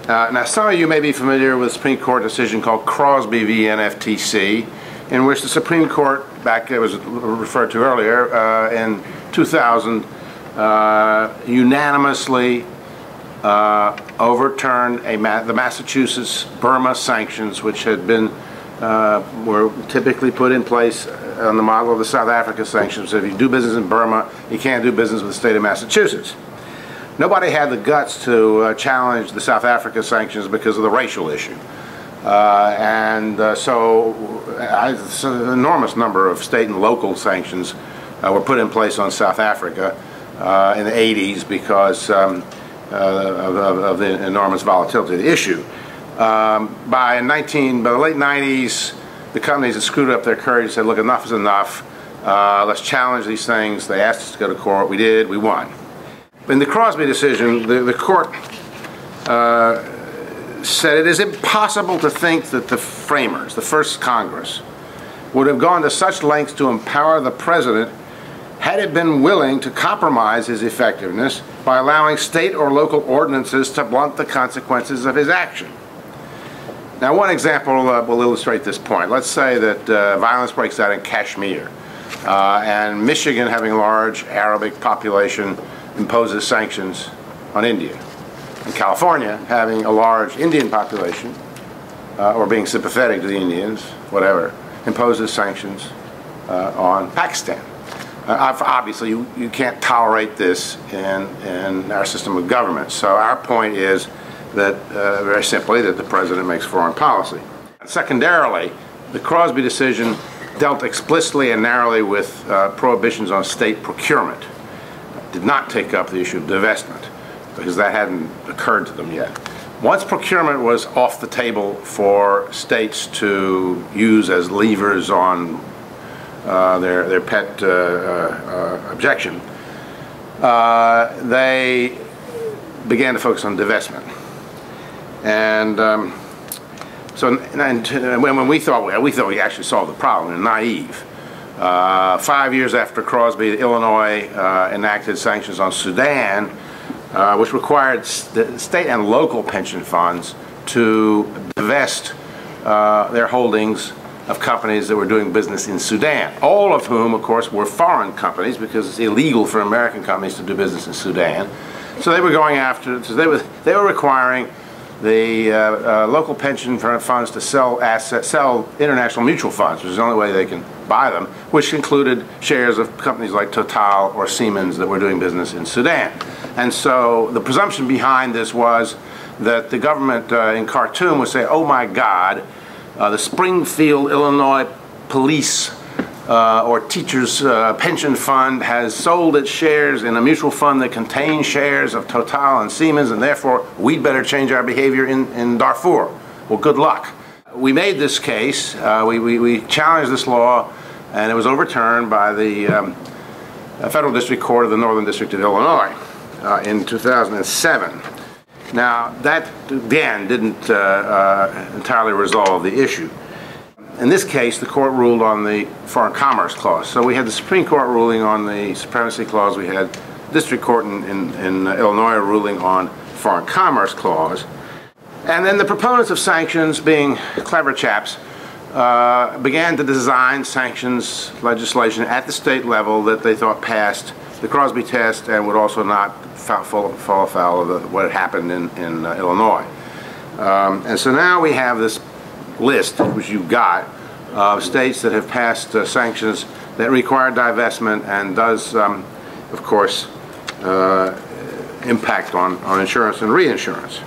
Now, some of you may be familiar with a Supreme Court decision called Crosby v. NFTC, in which the Supreme Court, back it was referred to earlier, in 2000, unanimously overturned the Massachusetts Burma sanctions, which had been were typically put in place on the model of the South Africa sanctions. So if you do business in Burma, you can't do business with the state of Massachusetts. Nobody had the guts to challenge the South Africa sanctions because of the racial issue. So an enormous number of state and local sanctions were put in place on South Africa in the 80s because of the enormous volatility of the issue. By the late 90s, the companies that screwed up their courage said, look, enough is enough. Let's challenge these things. They asked us to go to court. We did. We won. In the Crosby decision, the court said it is impossible to think that the framers, the first Congress, would have gone to such lengths to empower the president had it been willing to compromise his effectiveness by allowing state or local ordinances to blunt the consequences of his action. Now, one example will illustrate this point. Let's say that violence breaks out in Kashmir, and Michigan, having a large Arabic population, imposes sanctions on India. And California, having a large Indian population, or being sympathetic to the Indians, whatever, imposes sanctions on Pakistan. Obviously, you can't tolerate this in our system of government. So our point is that, very simply, that the president makes foreign policy. Secondarily, the Crosby decision dealt explicitly and narrowly with prohibitions on state procurement. Did not take up the issue of divestment, because that hadn't occurred to them yet. Once procurement was off the table for states to use as levers on their pet objection, they began to focus on divestment. And when we thought we actually solved the problem, we were naive. 5 years after Crosby, Illinois enacted sanctions on Sudan, which required the state and local pension funds to divest their holdings of companies that were doing business in Sudan, all of whom, of course, were foreign companies because it's illegal for American companies to do business in Sudan. So they were going after, so they were requiring the local pension funds to sell international mutual funds, which is the only way they can buy them, which included shares of companies like Total or Siemens that were doing business in Sudan. And so the presumption behind this was that the government in Khartoum would say, oh my God, the Springfield, Illinois police or teachers pension fund has sold its shares in a mutual fund that contains shares of Total and Siemens, and therefore we'd better change our behavior in Darfur. Well, good luck. We made this case, we challenged this law, and it was overturned by the Federal District Court of the Northern District of Illinois in 2007. Now, that, again, didn't entirely resolve the issue. In this case, the court ruled on the Foreign Commerce Clause. So we had the Supreme Court ruling on the Supremacy Clause. We had District Court in Illinois ruling on Foreign Commerce Clause. And then the proponents of sanctions, being clever chaps, began to design sanctions legislation at the state level that they thought passed the Crosby test and would also not fall afoul of what had happened in Illinois. And so now we have this list, which you've got, of states that have passed sanctions that require divestment and does, of course, impact on insurance and reinsurance.